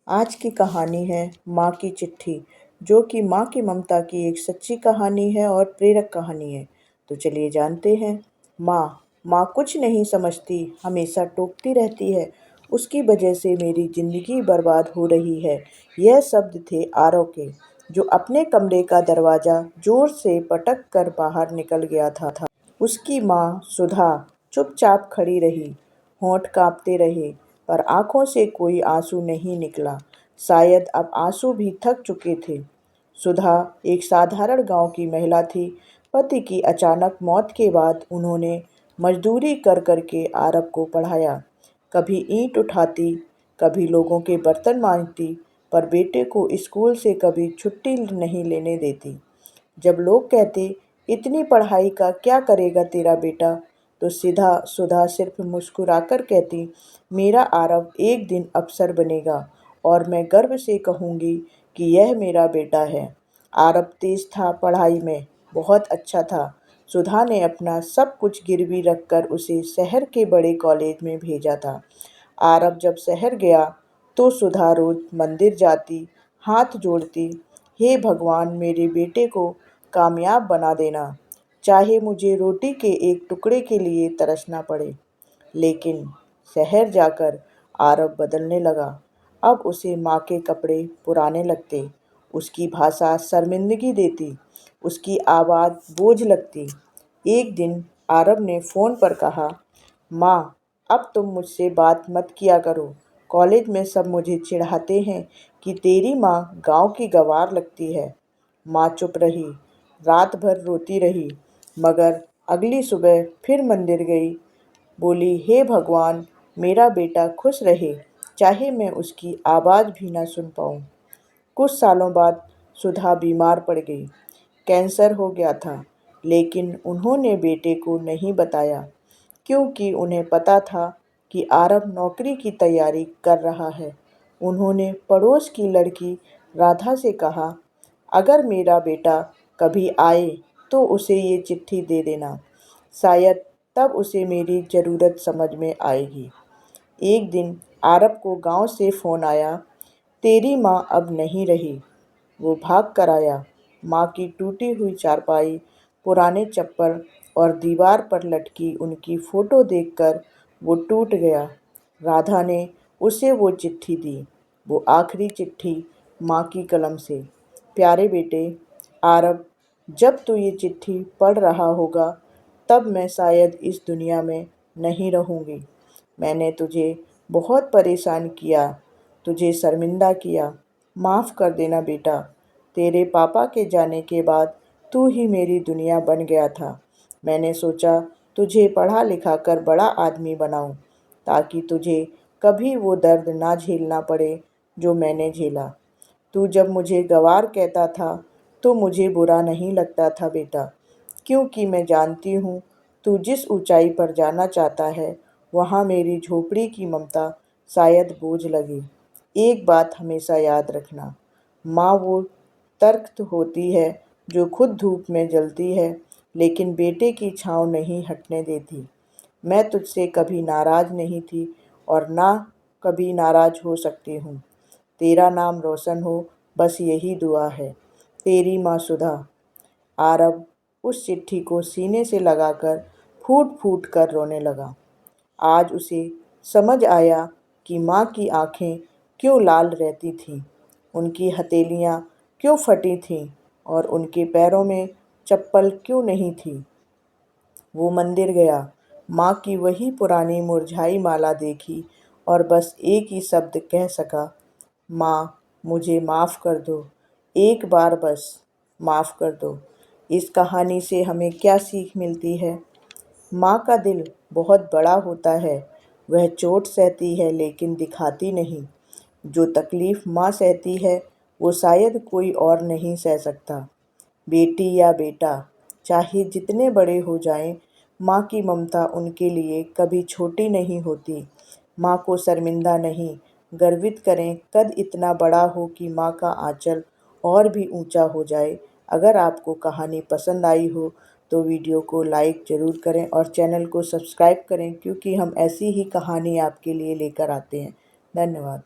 आज की कहानी है माँ की चिट्ठी, जो कि माँ की ममता की एक सच्ची कहानी है और प्रेरक कहानी है। तो चलिए जानते हैं। माँ माँ कुछ नहीं समझती, हमेशा टोकती रहती है। उसकी वजह से मेरी जिंदगी बर्बाद हो रही है। यह शब्द थे आरव के, जो अपने कमरे का दरवाज़ा जोर से पटक कर बाहर निकल गया था। उसकी माँ सुधा चुपचाप खड़ी रही, होंठ कांपते रहे, पर आंखों से कोई आंसू नहीं निकला। शायद अब आंसू भी थक चुके थे। सुधा एक साधारण गांव की महिला थी। पति की अचानक मौत के बाद उन्होंने मजदूरी कर करके आरव को पढ़ाया। कभी ईंट उठाती, कभी लोगों के बर्तन मांजती, पर बेटे को स्कूल से कभी छुट्टी नहीं लेने देती। जब लोग कहते, इतनी पढ़ाई का क्या करेगा तेरा बेटा, तो सीधा सुधा सिर्फ मुस्कुराकर कहती, मेरा आरव एक दिन अफसर बनेगा और मैं गर्व से कहूँगी कि यह मेरा बेटा है। आरव तेज था पढ़ाई में, बहुत अच्छा था। सुधा ने अपना सब कुछ गिरवी रखकर उसे शहर के बड़े कॉलेज में भेजा था। आरव जब शहर गया तो सुधा रोज मंदिर जाती, हाथ जोड़ती, हे भगवान मेरे बेटे को कामयाब बना देना, चाहे मुझे रोटी के एक टुकड़े के लिए तरसना पड़े। लेकिन शहर जाकर आरव बदलने लगा। अब उसे माँ के कपड़े पुराने लगते, उसकी भाषा शर्मिंदगी देती, उसकी आवाज़ बोझ लगती। एक दिन आरव ने फ़ोन पर कहा, माँ अब तुम मुझसे बात मत किया करो। कॉलेज में सब मुझे चिढ़ाते हैं कि तेरी माँ गांव की गंवार लगती है। माँ चुप रही, रात भर रोती रही, मगर अगली सुबह फिर मंदिर गई। बोली, हे भगवान मेरा बेटा खुश रहे, चाहे मैं उसकी आवाज़ भी ना सुन पाऊँ। कुछ सालों बाद सुधा बीमार पड़ गई। कैंसर हो गया था, लेकिन उन्होंने बेटे को नहीं बताया, क्योंकि उन्हें पता था कि आरव नौकरी की तैयारी कर रहा है। उन्होंने पड़ोस की लड़की राधा से कहा, अगर मेरा बेटा कभी आए तो उसे ये चिट्ठी दे देना, शायद तब उसे मेरी ज़रूरत समझ में आएगी। एक दिन आरव को गांव से फ़ोन आया, तेरी माँ अब नहीं रही। वो भाग कर आया। माँ की टूटी हुई चारपाई, पुराने चप्पल और दीवार पर लटकी उनकी फ़ोटो देखकर वो टूट गया। राधा ने उसे वो चिट्ठी दी, वो आखिरी चिट्ठी माँ की कलम से। प्यारे बेटे आरव, जब तू ये चिट्ठी पढ़ रहा होगा तब मैं शायद इस दुनिया में नहीं रहूँगी। मैंने तुझे बहुत परेशान किया, तुझे शर्मिंदा किया। माफ़ कर देना बेटा। तेरे पापा के जाने के बाद तू ही मेरी दुनिया बन गया था। मैंने सोचा तुझे पढ़ा लिखा कर बड़ा आदमी बनाऊं, ताकि तुझे कभी वो दर्द ना झेलना पड़े जो मैंने झेला। तू जब मुझे गँवार कहता था तो मुझे बुरा नहीं लगता था बेटा, क्योंकि मैं जानती हूँ तू जिस ऊंचाई पर जाना चाहता है वहाँ मेरी झोपड़ी की ममता शायद बोझ लगे। एक बात हमेशा याद रखना, माँ वो तख्त होती है जो खुद धूप में जलती है, लेकिन बेटे की छाँव नहीं हटने देती। मैं तुझसे कभी नाराज़ नहीं थी और ना कभी नाराज़ हो सकती हूँ। तेरा नाम रोशन हो, बस यही दुआ है। तेरी माँ सुधा। आरव उस चिट्ठी को सीने से लगाकर फूट फूट कर रोने लगा। आज उसे समझ आया कि माँ की आंखें क्यों लाल रहती थीं, उनकी हथेलियाँ क्यों फटी थीं और उनके पैरों में चप्पल क्यों नहीं थी। वो मंदिर गया, माँ की वही पुरानी मुरझाई माला देखी और बस एक ही शब्द कह सका, माँ मुझे माफ़ कर दो, एक बार बस माफ़ कर दो। इस कहानी से हमें क्या सीख मिलती है? माँ का दिल बहुत बड़ा होता है, वह चोट सहती है लेकिन दिखाती नहीं। जो तकलीफ़ माँ सहती है वो शायद कोई और नहीं सह सकता। बेटी या बेटा चाहे जितने बड़े हो जाएं, माँ की ममता उनके लिए कभी छोटी नहीं होती। माँ को शर्मिंदा नहीं, गर्वित करें। कद इतना बड़ा हो कि माँ का आंचल और भी ऊंचा हो जाए। अगर आपको कहानी पसंद आई हो तो वीडियो को लाइक ज़रूर करें और चैनल को सब्सक्राइब करें, क्योंकि हम ऐसी ही कहानी आपके लिए लेकर आते हैं। धन्यवाद।